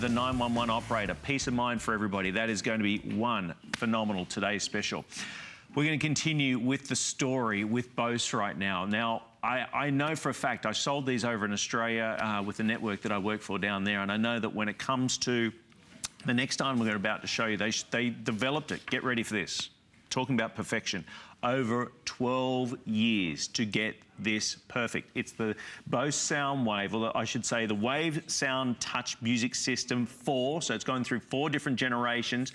with a 911 operator. Peace of mind for everybody. That is going to be one phenomenal today's special. We're going to continue with the story with Bose right now. Now, I know for a fact, I sold these over in Australia with the network that I work for down there, and I know that when it comes to the next item we're about to show you, they developed it. Get ready for this. Talking about perfection. Over 12 years to get this perfect. It's the Bose Soundwave, or I should say the Wave SoundTouch Music System 4. So it's going through 4 different generations.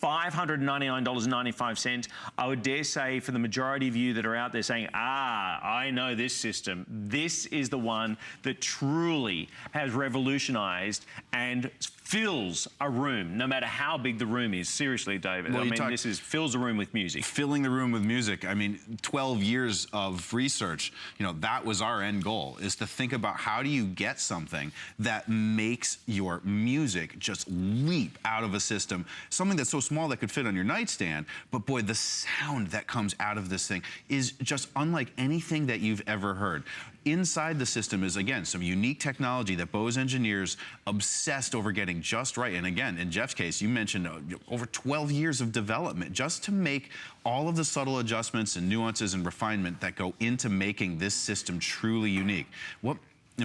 $599.95. I would dare say for the majority of you that are out there saying, I know this system. This is the one that truly has revolutionized and fills a room, no matter how big the room is. Seriously, David. Well, I mean, this fills a room with music. Filling the room with music. I mean, 12 years of research, you know, that was our end goal, is to think about how do you get something that makes your music just leap out of a system, something that's so small that could fit on your nightstand, but boy, the sound that comes out of this thing is just unlike anything that you've ever heard. Inside the system is, again, some unique technology that Bose engineers obsessed over getting just right. And again, in Jeff's case, you mentioned over 12 years of development just to make all of the subtle adjustments and nuances and refinement that go into making this system truly unique.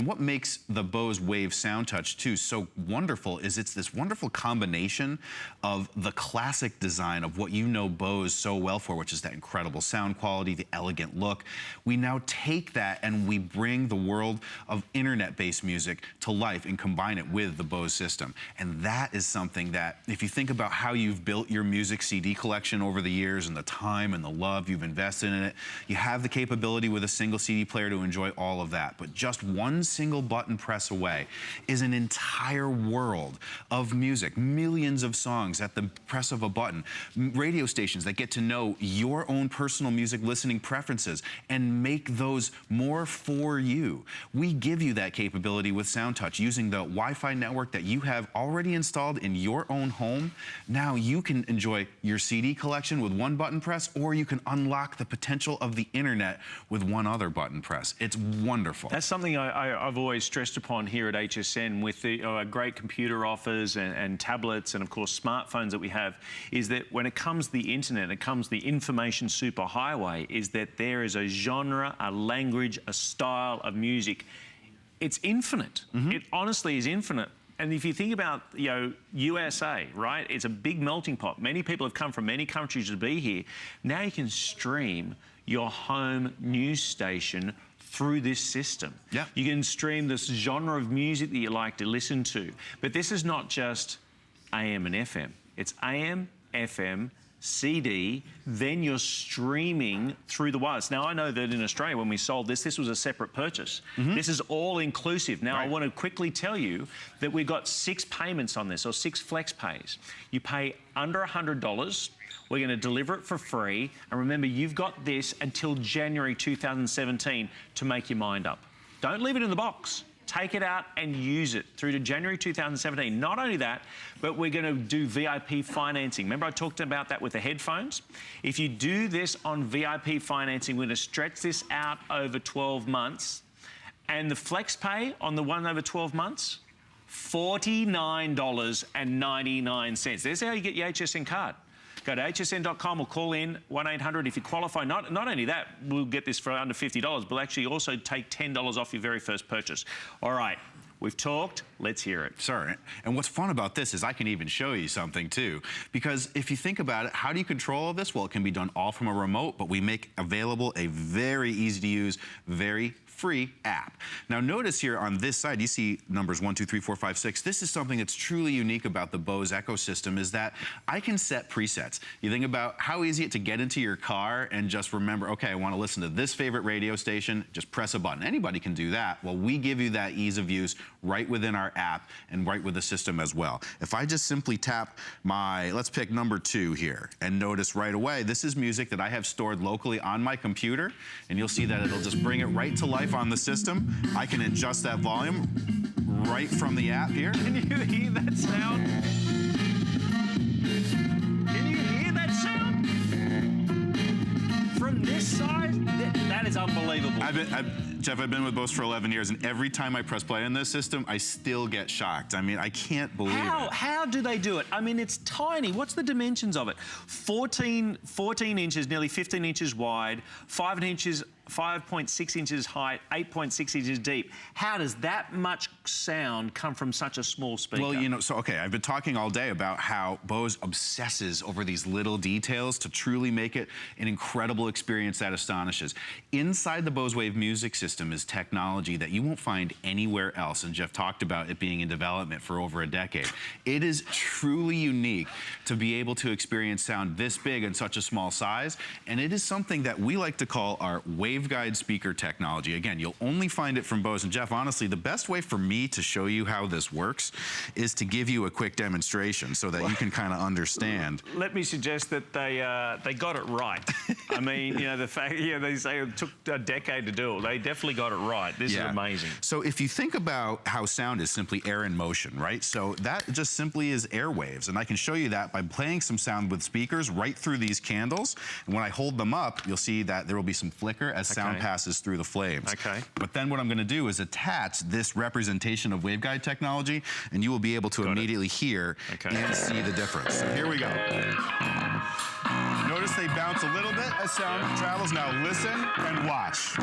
What makes the Bose Wave SoundTouch 2 so wonderful is it's this wonderful combination of the classic design of what you know Bose so well for, which is that incredible sound quality, the elegant look. We now take that and we bring the world of internet-based music to life and combine it with the Bose system. And that is something that, if you think about how you've built your music CD collection over the years and the time and the love you've invested in it, you have the capability with a single CD player to enjoy all of that. But just one single button press away is an entire world of music, millions of songs at the press of a button, radio stations that get to know your own personal music listening preferences and make those more for you. We give you that capability with SoundTouch using the Wi-Fi network that you have already installed in your own home. Now you can enjoy your CD collection with one button press, or you can unlock the potential of the internet with one other button press. It's wonderful. That's something I've always stressed upon here at HSN with the great computer offers and tablets and, of course, smartphones that we have, is that when it comes to the internet, it comes to the information superhighway, is that there is a genre, a language, a style of music. It's infinite. It honestly is infinite. And if you think about, you know, USA, right? It's a big melting pot. Many people have come from many countries to be here. Now you can stream your home news station through this system. Yeah. You can stream this genre of music that you like to listen to. But this is not just AM and FM. It's AM, FM, CD, then you're streaming through the wireless. Now, I know that in Australia, when we sold this, this was a separate purchase. This is all inclusive. Now, I want to quickly tell you that we've got 6 payments on this, or 6 flex pays. You pay under $100. We're going to deliver it for free. And remember, you've got this until January 2017 to make your mind up. Don't leave it in the box. Take it out and use it through to January 2017. Not only that, but we're going to do VIP financing. Remember I talked about that with the headphones? If you do this on VIP financing, we're going to stretch this out over 12 months. And the flex pay on the one over 12 months, $49.99. There's how you get your HSN card. Go to hsn.com or call in 1-800 if you qualify. Not only that, we'll get this for under $50. We'll actually also take $10 off your very first purchase. All right, we've talked. Let's hear it. Sure. And what's fun about this is I can even show you something too. Because if you think about it, how do you control this? Well, it can be done all from a remote, but we make available a very easy to use, very free app. Now notice here on this side, you see numbers 1, 2, 3, 4, 5, 6. This is something that's truly unique about the Bose ecosystem, is that I can set presets. You think about how easy it is to get into your car and just remember, okay, I want to listen to this favorite radio station, just press a button. Anybody can do that. Well, we give you that ease of use right within our app and right with the system as well. If I just simply tap my, let's pick number 2 here, and notice right away, this is music that I have stored locally on my computer, and you'll see that it'll just bring it right to life on the system. I can adjust that volume right from the app here. Can you hear that sound? Can you hear that sound? From this side, that is unbelievable. Jeff, I've been with Bose for 11 years, and every time I press play on this system, I still get shocked. I mean, I can't believe it. How do they do it? I mean, it's tiny. What's the dimensions of it? 14 inches, nearly 15 inches wide, 5.6 inches high, 8.6 inches deep. How does that much sound come from such a small speaker? Well, you know, so, okay, I've been talking all day about how Bose obsesses over these little details to truly make it an incredible experience that astonishes. Inside the Bose Wave music system is technology that you won't find anywhere else, and Jeff talked about it being in development for over a decade. It is truly unique to be able to experience sound this big in such a small size, and it is something that we like to call our waveguide speaker technology. Again, you'll only find it from Bose. And Jeff, honestly, the best way for me to show you how this works is to give you a quick demonstration so that you can kind of understand. Let me suggest that they got it right. I mean, you know, the fact, they say it took a decade to do it. They definitely got it right. This is amazing. So if you think about how sound is simply air in motion, right? So that just simply is airwaves. And I can show you that by playing some sound with speakers right through these candles. And when I hold them up, you'll see that there will be some flicker as sound passes through the flames. Okay. But then what I'm going to do is attach this representation of waveguide technology, and you will be able to immediately hear and see the difference. So here we go. Notice they bounce a little bit as sound travels. Now listen and watch.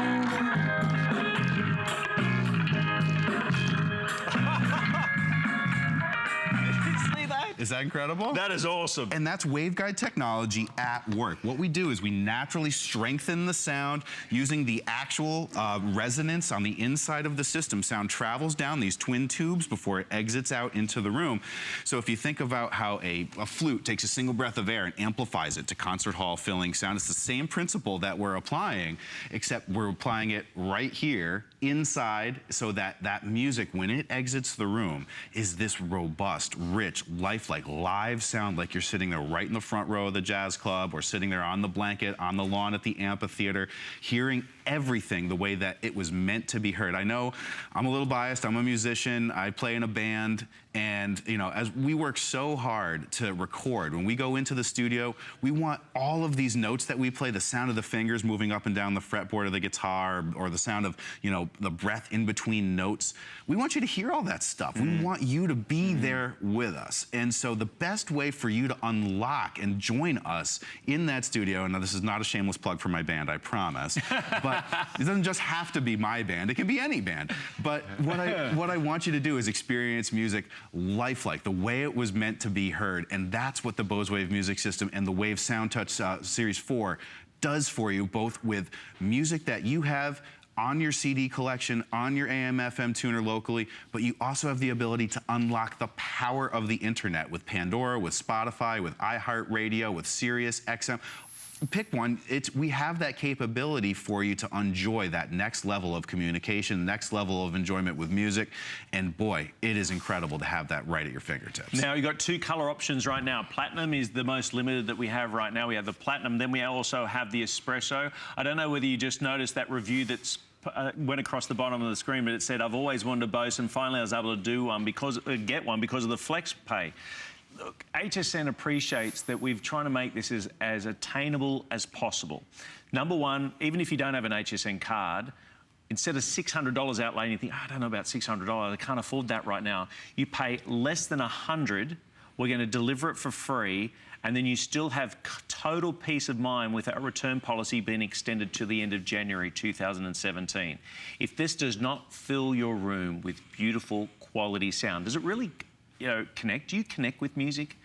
Is that incredible? That is awesome. And that's waveguide technology at work. What we do is we naturally strengthen the sound using the actual resonance on the inside of the system. Sound travels down these twin tubes before it exits out into the room. So if you think about how a flute takes a single breath of air and amplifies it to concert hall filling sound, it's the same principle that we're applying, except we're applying it right here inside so that that music, when it exits the room, is this robust, rich, lifelike, live sound, like you're sitting there right in the front row of the jazz club or sitting there on the blanket, on the lawn at the amphitheater, hearing everything the way that it was meant to be heard. I know I'm a little biased. I'm a musician. I play in a band. And, you know, as we work so hard to record, when we go into the studio, we want all of these notes that we play, the sound of the fingers moving up and down the fretboard of the guitar, or the sound of, you know, the breath in between notes. We want you to hear all that stuff. We want you to be there with us. And so the best way for you to unlock and join us in that studio, and now this is not a shameless plug for my band, I promise, but it doesn't just have to be my band. It can be any band. But what I want you to do is experience music lifelike, the way it was meant to be heard. And that's what the Bose Wave music system and the Wave SoundTouch Series 4 does for you, both with music that you have on your CD collection, on your AM/FM tuner locally, but you also have the ability to unlock the power of the internet with Pandora, with Spotify, with iHeartRadio, with Sirius XM. Pick one. We have that capability for you to enjoy that next level of communication, next level of enjoyment with music. And boy, it is incredible to have that right at your fingertips. Now, you've got two color options right now. Platinum is the most limited that we have right now. We have the Platinum, then we also have the Espresso. I don't know whether you just noticed that review that's went across the bottom of the screen, but it said, I've always wanted a Bose, and finally I was able to do one get one because of the Flex Pay. Look, HSN appreciates that we've tried to make this as attainable as possible. Number one, even if you don't have an HSN card, instead of $600 outlay, and you think, I don't know about $600, I can't afford that right now. You pay less than $100, we're going to deliver it for free, and then you still have total peace of mind with our return policy being extended to the end of January 2017. If this does not fill your room with beautiful quality sound, does it really connect? Do you connect with music?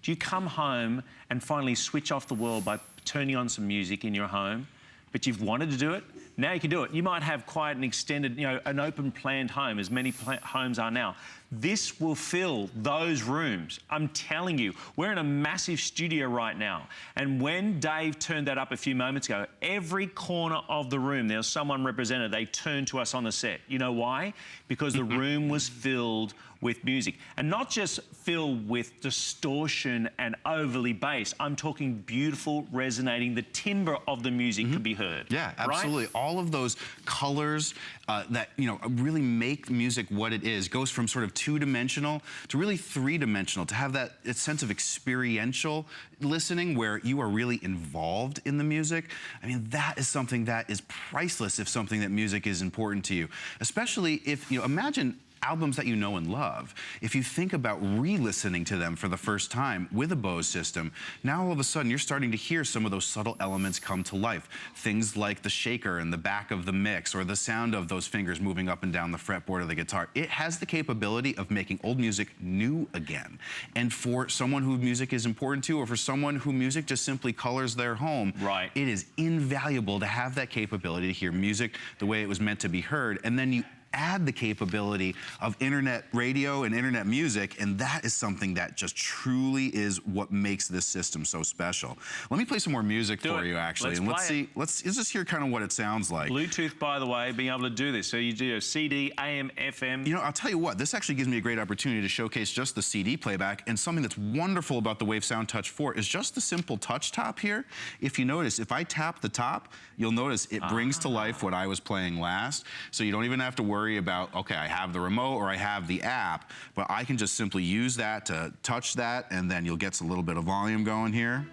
Do you come home and finally switch off the world by turning on some music in your home? But you've wanted to do it? Now you can do it. You might have quite an extended, an open planned home, as many homes are now. This will fill those rooms. I'm telling you, we're in a massive studio right now. And when Dave turned that up a few moments ago, every corner of the room, there was someone represented. They turned to us on the set. You know why? Because the room was filled with music. And not just filled with distortion and overly bass. I'm talking beautiful, resonating. The timbre of the music could be heard. Yeah, absolutely. Right? all of those colors that, you know, really make music what it is, goes from sort of two-dimensional to really three-dimensional, to have that sense of experiential listening where you are really involved in the music. I mean, that is something that is priceless if something that music is important to you, especially if, you know, imagine albums that you know and love. If you think about re-listening to them for the first time with a Bose system, now all of a sudden you're starting to hear some of those subtle elements come to life. Things like the shaker in the back of the mix, or the sound of those fingers moving up and down the fretboard of the guitar. It has the capability of making old music new again. And for someone who music is important to, or for someone who music just simply colors their home, right, it is invaluable to have that capability to hear music the way it was meant to be heard. And then you add the capability of internet radio and internet music, and that is something that just truly is what makes this system so special. Let me play some more music for you, actually, and let's just hear kind of what it sounds like. Bluetooth, by the way, being able to do this. So you do a CD, AM, FM. You know, I'll tell you what, this actually gives me a great opportunity to showcase just the CD playback, and something that's wonderful about the Wave SoundTouch 4 is just the simple touch top here. If you notice, if I tap the top, you'll notice it brings to life what I was playing last, so you don't even have to worry about, okay, I have the remote or I have the app, but I can just simply use that to touch that, and then you'll get a little bit of volume going here,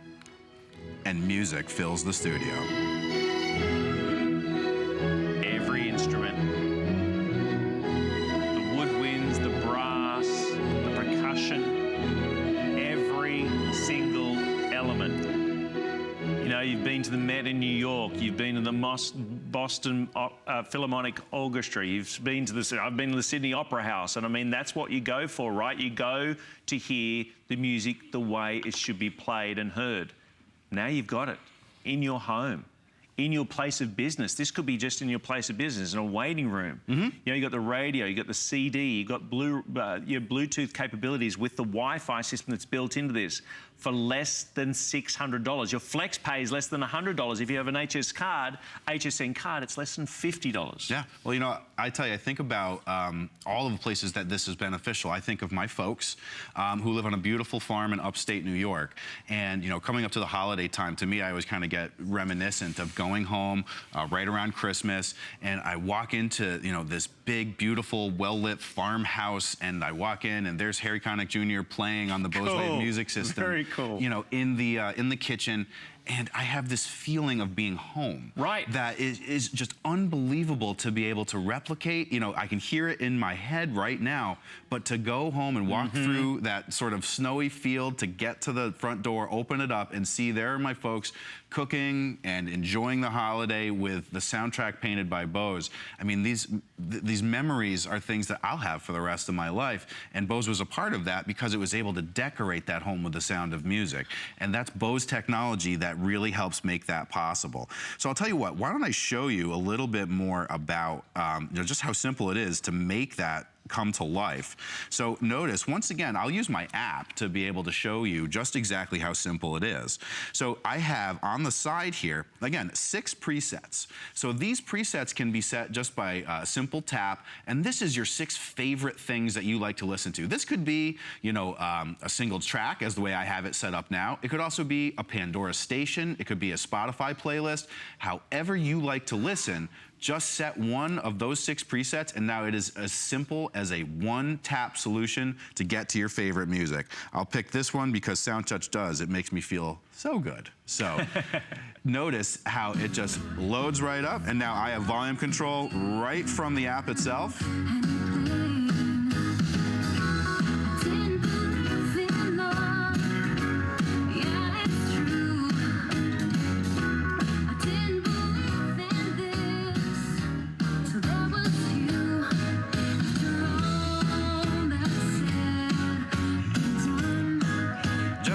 and music fills the studio. Every instrument, the woodwinds, the brass, the percussion, every single element. You know, you've been to the Met in New York, you've been to the Boston Philharmonic Orchestra, you've been to I've been to the Sydney Opera House, and I mean, that's what you go for, right? You go to hear the music the way it should be played and heard. Now you've got it in your home, in your place of business. This could be just in your place of business, in a waiting room. You know, you got the radio, you got the CD, you got your Bluetooth capabilities with the Wi-Fi system that's built into this for less than $600. Your flex pay is less than $100. If you have an HSN card, it's less than $50. Yeah, well, you know, I tell you, I think about all of the places that this is beneficial. I think of my folks who live on a beautiful farm in upstate New York. And, you know, coming up to the holiday time, to me, I always kind of get reminiscent of going home right around Christmas, and I walk into, you know, this big, beautiful, well-lit farmhouse, and I walk in, and there's Harry Connick Jr. playing on the Bose Wave music system. Very cool. You know, in the kitchen. And I have this feeling of being home. Right. That is just unbelievable to be able to replicate. You know, I can hear it in my head right now, but to go home and walk through that sort of snowy field, to get to the front door, open it up, and see there are my folks cooking and enjoying the holiday with the soundtrack painted by Bose. I mean, these memories are things that I'll have for the rest of my life, and Bose was a part of that because it was able to decorate that home with the sound of music. And that's Bose technology that really helps make that possible. So I'll tell you what, why don't I show you a little bit more about you know, just how simple it is to make that come to life. So notice, once again, I'll use my app to be able to show you just exactly how simple it is. So I have on the side here, again, 6 presets. So these presets can be set just by a simple tap, and this is your 6 favorite things that you like to listen to. This could be, you know, a single track, as the way I have it set up now. It could also be a Pandora station. It could be a Spotify playlist. However you like to listen, just set one of those 6 presets, and now it is as simple as a one-tap solution to get to your favorite music. I'll pick this one because SoundTouch does. It makes me feel so good. So notice how it just loads right up, and now I have volume control right from the app itself.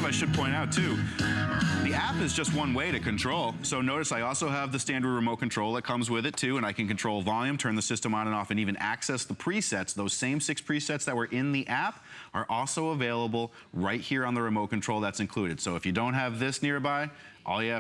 I should point out too, the app is just one way to control. So notice I also have the standard remote control that comes with it too, and I can control volume, turn the system on and off, and even access the presets. Those same 6 presets that were in the app are also available right here on the remote control that's included. So if you don't have this nearby, all you have